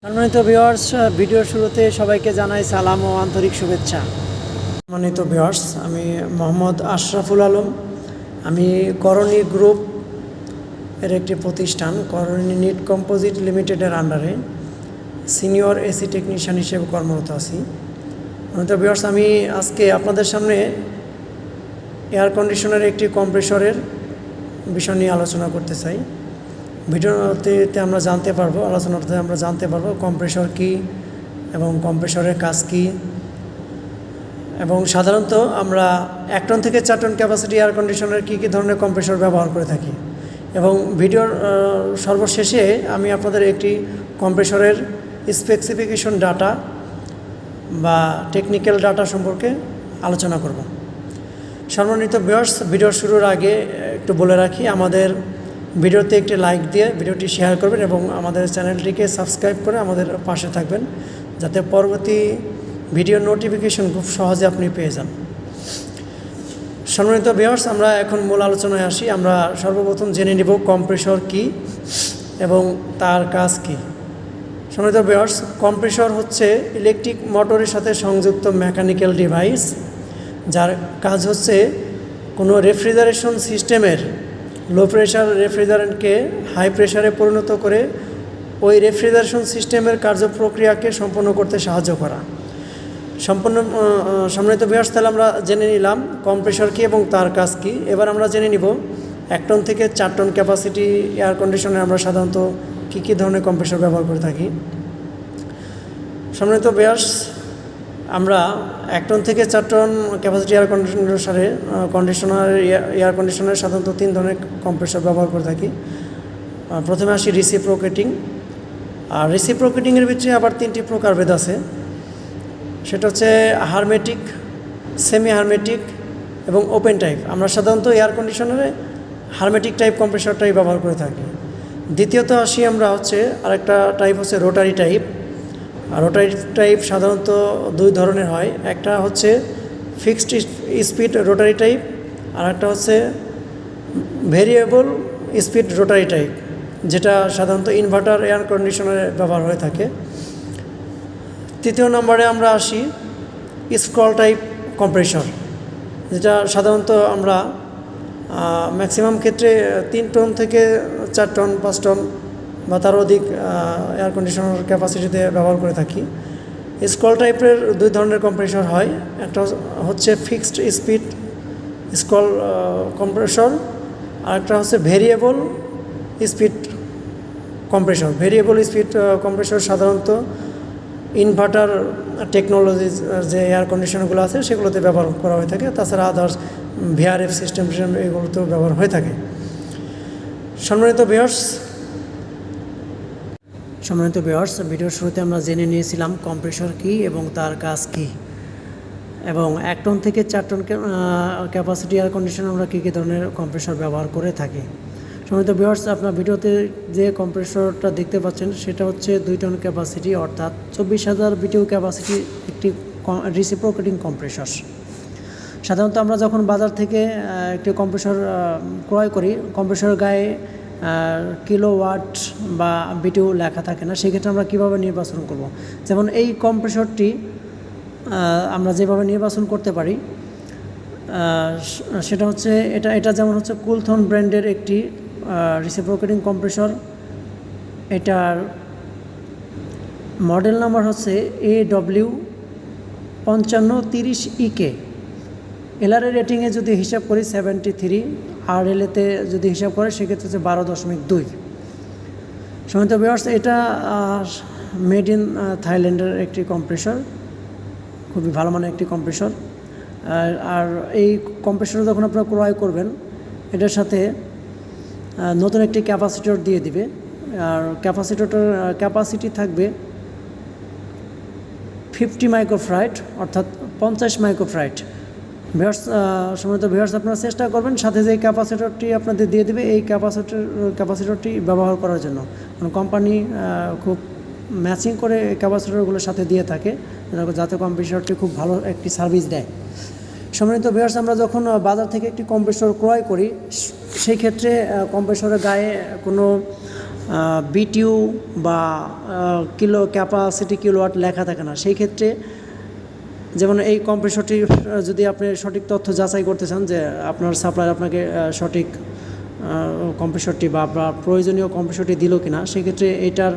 সম্মানিত ভিউয়ার্স, ভিডিওর শুরুতে সবাইকে জানাই সালাম ও আন্তরিক শুভেচ্ছা। সম্মানিত ভিউয়ার্স, আমি মোহাম্মদ আশরাফুল আলম। আমি করণী গ্রুপ এর একটি প্রতিষ্ঠান করণী নিট কম্পোজিট লিমিটেডের আন্ডারে সিনিয়র এসি টেকনিশিয়ান হিসেবে কর্মরত আছি। সম্মানিত ভিউয়ার্স, আমি আজকে আপনাদের সামনে এয়ার কন্ডিশনারের একটি কম্প্রেসরের বিষয় নিয়ে আলোচনা করতে চাই। ভিডিওতে আমরা জানতে পারবো কম্প্রেসর কী এবং কম্প্রেসরের কাজ কী, এবং সাধারণত আমরা 1 টন থেকে 4 টন ক্যাপাসিটি এয়ার কন্ডিশনার কী ধরনের কম্প্রেসর ব্যবহার করে থাকি। এবং ভিডিওর সর্বশেষে আমি আপনাদের একটি কম্প্রেসরের স্পেসিফিকেশন ডাটা বা টেকনিক্যাল ডাটা সম্পর্কে আলোচনা করব। সম্মানিত ভিউয়ার্স, ভিডিও শুরুর আগে একটু বলে রাখি, আমাদের ভিডিওতে একটি লাইক দিয়ে ভিডিওটি শেয়ার করবেন এবং আমাদের চ্যানেলটিকে সাবস্ক্রাইব করে আমাদের পাশে থাকবেন, যাতে পরবর্তী ভিডিও নোটিফিকেশন খুব সহজে আপনি পেয়ে যান। সম্মানিত ভিউয়ার্স, আমরা এখন মূল আলোচনায় আসি। আমরা সর্বপ্রথম জেনে নিব কম্প্রেসর কী এবং তার কাজ কী। সম্মানিত ভিউয়ার্স, কম্প্রেসর হচ্ছে ইলেকট্রিক মোটরের সাথে সংযুক্ত মেকানিক্যাল ডিভাইস, যার কাজ হচ্ছে কোনো রেফ্রিজারেশন সিস্টেমের লো প্রেশার রেফ্রিজারেন্টকে হাই প্রেশারে পরিণত করে ওই রেফ্রিজারেশন সিস্টেমের কার্যপ্রক্রিয়াকে সম্পন্ন করতে সাহায্য করা। সম্মানিত ভিউয়ার্স, তাহলে আমরা জেনে নিলাম কম্প্রেসর কী এবং তার কাজ কী। এবার আমরা জেনে নিব 1 টন থেকে 4 টন ক্যাপাসিটি এয়ার কন্ডিশনারে আমরা সাধারণত কী ধরনের কম্প্রেসর ব্যবহার করে থাকি। সম্মানিত ভিউয়ার্স, আমরা 1 টন থেকে 4 টন ক্যাপাসিটি এয়ার কন্ডিশনারে সাধারণত 3 ধরনের কম্প্রেসর ব্যবহার করে থাকি। প্রথমে আসি রিসিপ্রোকেটিং। আর রিসিপ্রোকেটিংয়ের ভিতরে আবার 3টি প্রকারভেদ আছে। সেটা হচ্ছে হারমেটিক, সেমি হারমেটিক এবং ওপেন টাইপ। আমরা সাধারণত এয়ার কন্ডিশনারে হারমেটিক টাইপ কম্প্রেসরটাই ব্যবহার করে থাকি। দ্বিতীয়ত আসি আমরা আরেকটা টাইপ হচ্ছে রোটারি টাইপ। আর রোটারি টাইপ সাধারণত 2 ধরনের হয়। একটা হচ্ছে ফিক্সড স্পিড রোটারি টাইপ, আর একটা হচ্ছে ভেরিয়েবল স্পিড রোটারি টাইপ, যেটা সাধারণত ইনভার্টার এয়ার কন্ডিশনারে ব্যবহার হয়ে থাকে। তৃতীয় নম্বরে আমরা আসি স্ক্রল টাইপ কম্প্রেসর, যেটা সাধারণত আমরা ম্যাক্সিমাম ক্ষেত্রে 3 টন থেকে 4 টন 5 টন বা তার অধিক এয়ার কন্ডিশনার ক্যাপাসিটিতে ব্যবহার করে থাকি। স্ক্রল টাইপের 2 ধরনের কম্প্রেসর হয়। একটা হচ্ছে ফিক্সড স্পিড স্ক্রল কম্প্রেসর, আর একটা হচ্ছে variable speed compressor. Variable speed compressor সাধারণত ইনভার্টার টেকনোলজি যে এয়ার কন্ডিশনারগুলো আছে সেগুলোতে ব্যবহার করা হয়ে থাকে। তাছাড়া আদার্স ভিআরএফ সিস্টেম এগুলোতেও ব্যবহার হয়ে থাকে। সম্মানিত ভিউয়ার্স, ভিডিওর শুরুতে আমরা জেনে নিয়েছিলাম কম্প্রেসর কী এবং তার কাজ কী, এবং 1 টন থেকে 4 টন ক্যাপাসিটি এয়ার কন্ডিশনার আমরা কী ধরনের কম্প্রেসর ব্যবহার করে থাকি। সম্মানিত ভিউয়ার্স, আপনার ভিডিওতে যে কম্প্রেসরটা দেখতে পাচ্ছেন সেটা হচ্ছে 2 টন ক্যাপাসিটি, অর্থাৎ 24,000 বিটিউ ক্যাপাসিটি একটি রিসিপ্রোকেটিং কম্প্রেসর। সাধারণত আমরা যখন বাজার থেকে একটি কম্প্রেসর ক্রয় করি, কম্প্রেসরের গায়ে কিলোওয়াট বা বিটিউ লেখা থাকে না। সেক্ষেত্রে আমরা কীভাবে নির্বাচন করব? যেমন এই কম্প্রেসরটি আমরা যেভাবে নির্বাচন করতে পারি সেটা হচ্ছে এটা যেমন হচ্ছে কুলথন ব্র্যান্ডের একটি রিসিপ্রোকেটিং কম্প্রেসর। এটার মডেল নাম্বার হচ্ছে AW5530EK। এলআরএ রেটিংয়ে যদি হিসাব করি 73, আর এলএতে যদি হিসাব করে সেক্ষেত্রে হচ্ছে 12.2। সম্মানিত ভিউয়ার্স, এটা মেড ইন থাইল্যান্ডের একটি কম্প্রেসর, খুবই ভালো মানের একটি কম্প্রেসর। আর এই কম্প্রেসর যখন আপনারা ক্রয় করবেন, এটার সাথে নতুন একটি ক্যাপাসিটর দিয়ে দিবে। আর ক্যাপাসিটরটার ক্যাপাসিটি থাকবে 50 মাইক্রোফ্যারাড, অর্থাৎ 50 মাইক্রোফ্যারাড। সম্মানিত ভিউয়ার্স, আপনারা চেষ্টা করবেন সাথে যে ক্যাপাসিটরটি আপনাদের দিয়ে দেবে এই ক্যাপাসিটরটি ব্যবহার করার জন্য। কোম্পানি খুব ম্যাচিং করে ক্যাপাসিটরগুলোর সাথে দিয়ে থাকে, যাতে কম্প্রেসরটি খুব ভালো একটি সার্ভিস দেয়। সম্মানিত ভিউয়ার্স, আমরা যখন বাজার থেকে একটি কম্প্রেসর ক্রয় করি, সেই ক্ষেত্রে কম্প্রেসরের গায়ে কোনো বিটিউ বা কিলো ক্যাপাসিটি কিলোওয়াট লেখা থাকে না। সেই ক্ষেত্রে যেমন এই কম্প্রেসরটি যদি আপনি সঠিক তথ্য যাচাই করতে চান যে আপনার সাপ্লায়ার আপনাকে সঠিক কম্প্রেসরটি বা প্রয়োজনীয় কম্প্রেসরটি দিল কিনা, সেক্ষেত্রে এটার